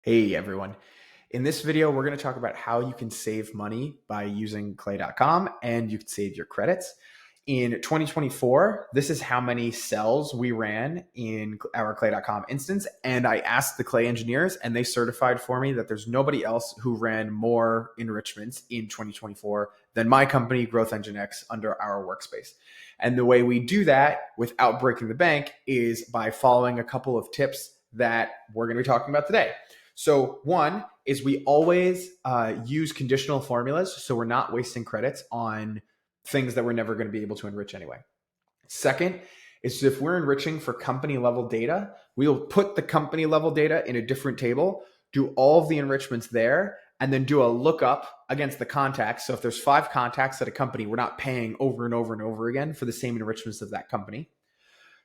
Hey everyone. In this video, we're going to talk about how you can save money by using clay.com and you can save your credits. In 2024, this is how many cells we ran in our clay.com instance. And I asked the Clay engineers and they certified for me that there's nobody else who ran more enrichments in 2024 than my company, Growth Engine X, under our workspace. And the way we do that without breaking the bank is by following a couple of tips that we're going to be talking about today. So one is we always use conditional formulas, so we're not wasting credits on things that we're never going to be able to enrich anyway. Second is if we're enriching for company level data, we'll put the company level data in a different table, do all of the enrichments there, and then do a lookup against the contacts. So if there's 5 contacts at a company, we're not paying over and over and over again for the same enrichments of that company.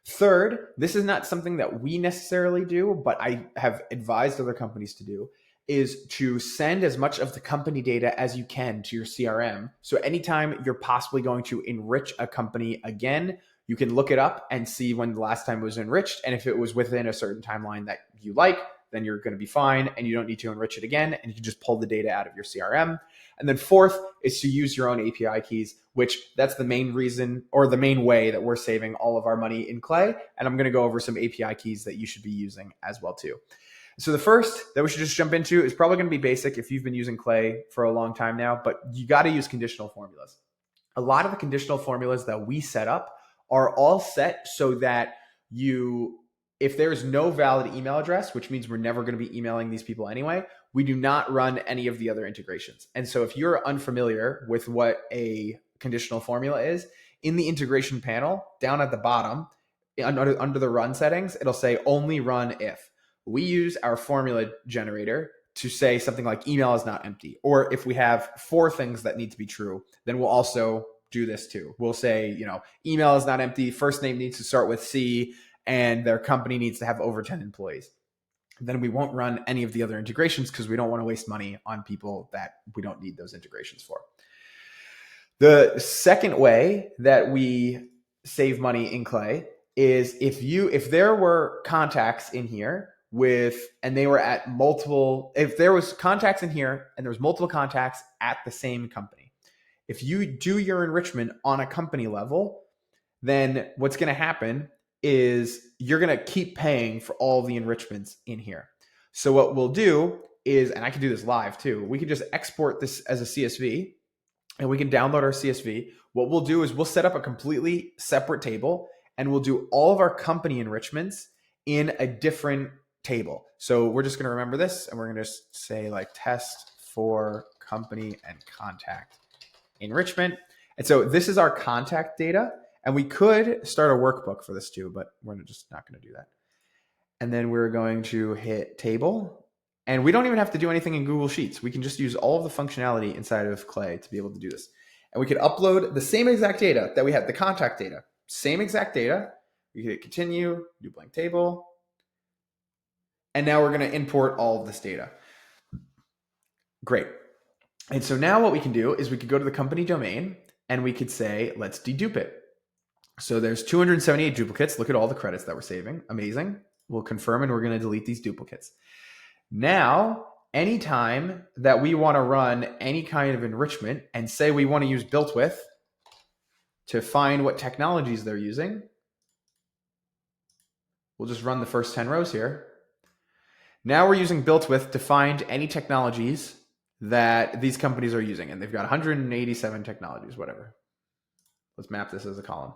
Third, this is not something that we necessarily do, but I have advised other companies to do, is to send as much of the company data as you can to your CRM. So anytime you're possibly going to enrich a company again, you can look it up and see when the last time it was enriched. And if it was within a certain timeline that you like, then you're going to be fine and you don't need to enrich it again. And you can just pull the data out of your CRM. And then fourth is to use your own API keys, which that's the main reason or the main way that we're saving all of our money in Clay. And I'm going to go over some API keys that you should be using as well too. So the first that we should just jump into is probably going to be basic if you've been using Clay for a long time now, but you got to use conditional formulas. A lot of the conditional formulas that we set up are all set so that if there's no valid email address, which means we're never going to be emailing these people anyway, we do not run any of the other integrations. And so if you're unfamiliar with what a conditional formula is, in the integration panel down at the bottom, under the run settings, it'll say only run if. We use our formula generator to say something like email is not empty. Or if we have 4 things that need to be true, then we'll also do this too. We'll say, email is not empty, first name needs to start with C, and their company needs to have over 10 employees. Then we won't run any of the other integrations because we don't want to waste money on people that we don't need those integrations for. The second way that we save money in Clay is if there were contacts in here if there was contacts in here and there was multiple contacts at the same company, if you do your enrichment on a company level, then what's going to happen is you're going to keep paying for all the enrichments in here. So what we'll do is, and I can do this live too, we can just export this as a CSV and we can download our CSV. What we'll do is we'll set up a completely separate table and we'll do all of our company enrichments in a different table. So we're just going to remember this and we're going to just say like test for company and contact enrichment. And so this is our contact data. And we could start a workbook for this too, but we're just not going to do that. And then we're going to hit table. And we don't even have to do anything in Google Sheets. We can just use all of the functionality inside of Clay to be able to do this. And we could upload the same exact data that we had, the contact data, same exact data. We hit continue, new blank table. And now we're going to import all of this data. Great. And so now what we can do is we could go to the company domain and we could say, let's dedupe it. So there's 278 duplicates. Look at all the credits that we're saving. Amazing. We'll confirm and we're going to delete these duplicates. Now, anytime that we want to run any kind of enrichment and say we want to use built with to find what technologies they're using, we'll just run the first 10 rows here. Now we're using built with to find any technologies that these companies are using. And they've got 187 technologies, whatever. Let's map this as a column.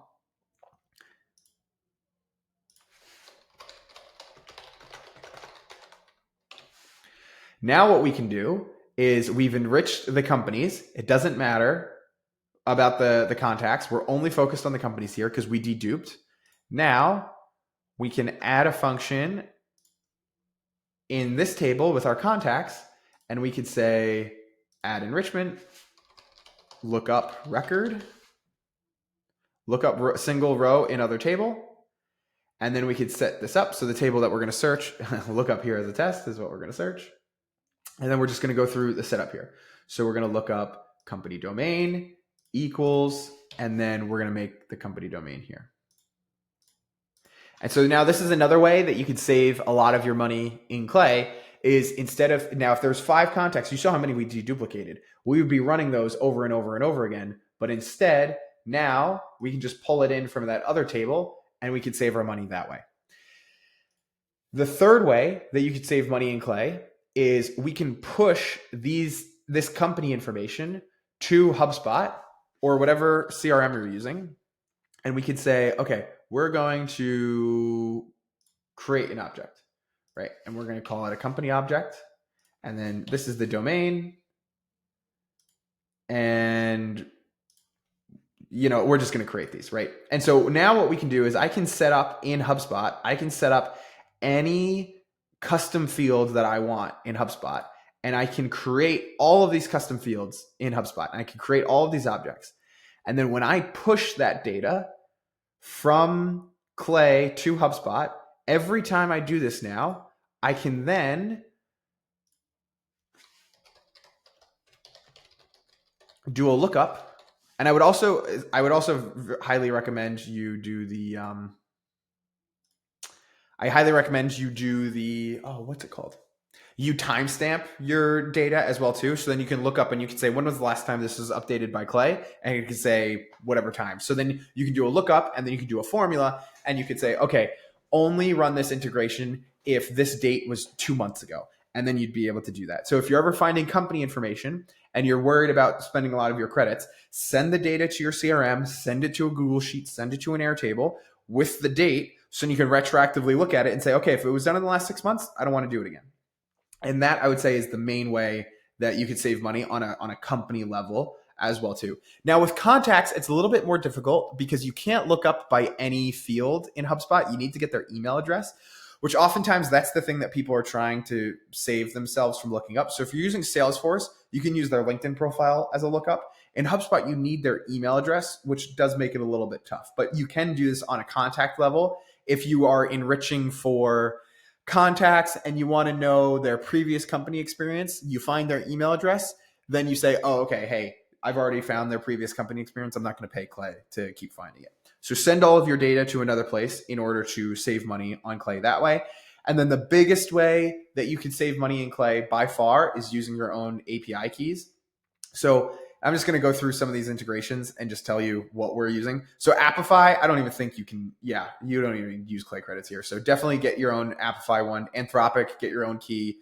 Now what we can do is we've enriched the companies. It doesn't matter about the contacts. We're only focused on the companies here because we deduped. Now we can add a function in this table with our contacts and we could say add enrichment, look up record, look up single row in other table. And then we could set this up. So the table that we're going to search, look up here as a test is what we're going to search. And then we're just going to go through the setup here. So we're going to look up company domain equals, and then we're going to make the company domain here. And so now this is another way that you could save a lot of your money in Clay is instead of, now if there's 5 contacts, you saw how many we deduplicated. We would be running those over and over and over again. But instead, now we can just pull it in from that other table and we could save our money that way. The third way that you could save money in Clay is we can push this company information to HubSpot or whatever CRM you're using. And we could say, okay, we're going to create an object, right? And we're going to call it a company object. And then this is the domain. And, we're just going to create these, right? And so now what we can do is I can set up in HubSpot, I can set up any custom field that I want in HubSpot. And I can create all of these custom fields in HubSpot. And I can create all of these objects. And then when I push that data from Clay to HubSpot, every time I do this now, I can then do a lookup. And I would also highly recommend you do the, what's it called? You timestamp your data as well too. So then you can look up and you can say, when was the last time this was updated by Clay? And you can say whatever time. So then you can do a lookup and then you can do a formula and you could say, okay, only run this integration if this date was 2 months ago. And then you'd be able to do that. So if you're ever finding company information and you're worried about spending a lot of your credits, send the data to your CRM, send it to a Google Sheet, send it to an Airtable with the date. So you can retroactively look at it and say, okay, if it was done in the last 6 months, I don't want to do it again. And that I would say is the main way that you could save money on a company level as well too. Now with contacts, it's a little bit more difficult because you can't look up by any field in HubSpot. You need to get their email address, which oftentimes that's the thing that people are trying to save themselves from looking up. So if you're using Salesforce, you can use their LinkedIn profile as a lookup. In HubSpot, you need their email address, which does make it a little bit tough, but you can do this on a contact level. If you are enriching for contacts and you want to know their previous company experience, you find their email address, then you say, oh, okay, hey, I've already found their previous company experience. I'm not going to pay Clay to keep finding it. So send all of your data to another place in order to save money on Clay that way. And then the biggest way that you can save money in Clay by far is using your own API keys. So I'm just going to go through some of these integrations and just tell you what we're using. So Appify, I don't even think you can, you don't even use Clay credits here. So definitely get your own Appify one. Anthropic, get your own key.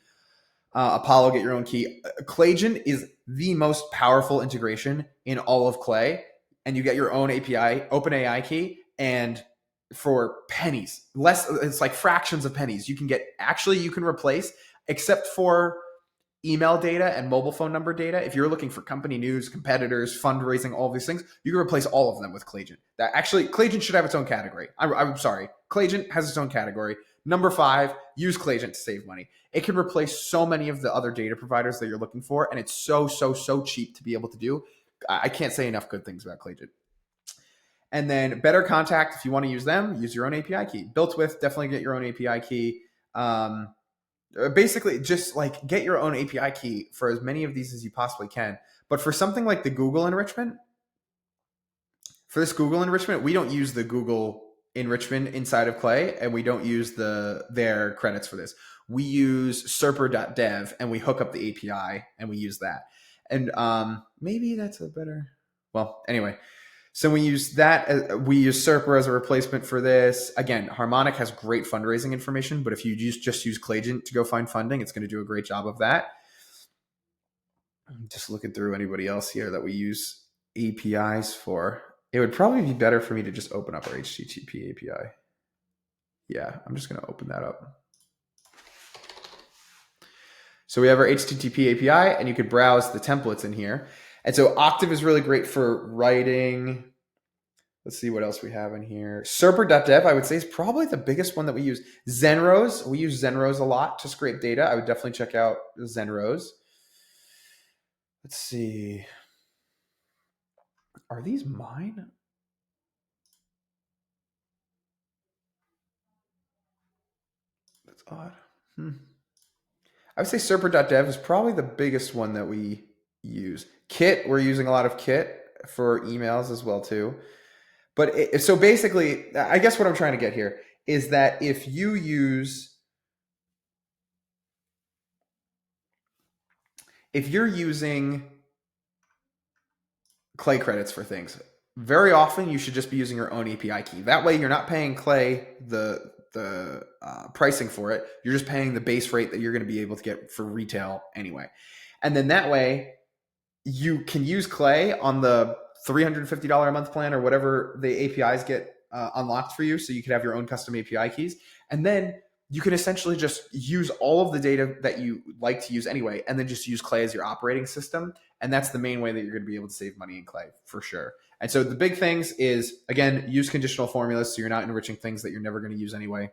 Apollo, get your own key. Claygen is the most powerful integration in all of Clay. And you get your own API, OpenAI key, and for pennies, it's like fractions of pennies. You can replace, except for email data and mobile phone number data. If you're looking for company news, competitors, fundraising, all these things, you can replace all of them with Claygen. Claygen should have its own category. I'm sorry. Claygen has its own category. Number 5, use Claygen to save money. It can replace so many of the other data providers that you're looking for, and it's so cheap to be able to do. I can't say enough good things about Claygen. And then Better Contact, if you want to use them, use your own API key. Built With, definitely get your own API key. Basically, just like get your own API key for as many of these as you possibly can. But for something like the Google enrichment, we don't use the Google enrichment inside of Clay, and we don't use their credits for this. We use Serper.dev, and we hook up the API, and we use that. And maybe that's a better, anyway. So we use that. We use Serper as a replacement for this. Again, Harmonic has great fundraising information, but if you just use Claygen to go find funding, it's going to do a great job of that. I'm just looking through anybody else here that we use APIs for. It would probably be better for me to just open up our HTTP API. Yeah, I'm just going to open that up. So we have our HTTP API, and you could browse the templates in here. And so Octave is really great for writing. Let's see what else we have in here. Serper.dev, I would say, is probably the biggest one that we use. Zenrose, we use Zenrose a lot to scrape data. I would definitely check out Zenrose. Let's see. Are these mine? That's odd. I would say Serper.dev is probably the biggest one that we use. Kit, we're using a lot of Kit for emails as well too. But so basically, I guess what I'm trying to get here is that if you use if you're using Clay credits for things, very often you should just be using your own API key. That way you're not paying Clay the pricing for it. You're just paying the base rate that you're going to be able to get for retail anyway. And then that way you can use Clay on the $350 a month plan or whatever the APIs get unlocked for you. So you can have your own custom API keys. And then you can essentially just use all of the data that you like to use anyway, and then just use Clay as your operating system. And that's the main way that you're going to be able to save money in Clay for sure. And so the big things is, again, use conditional formulas so you're not enriching things that you're never going to use anyway.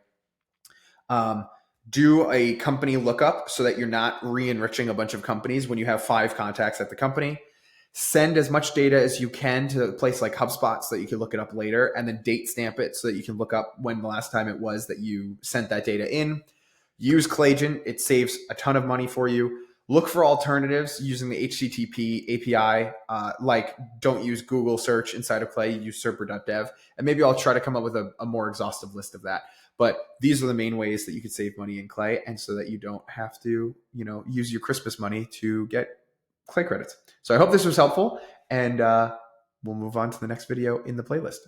Do a company lookup so that you're not re-enriching a bunch of companies when you have 5 contacts at the company. Send as much data as you can to a place like HubSpot so that you can look it up later, and then date stamp it so that you can look up when the last time it was that you sent that data in. Use Claygen. It saves a ton of money for you. Look for alternatives using the HTTP API, like don't use Google search inside of Clay, use serper.dev. And maybe I'll try to come up with a more exhaustive list of that. But these are the main ways that you could save money in Clay, and so that you don't have to, use your Christmas money to get Clay credits. So I hope this was helpful, and we'll move on to the next video in the playlist.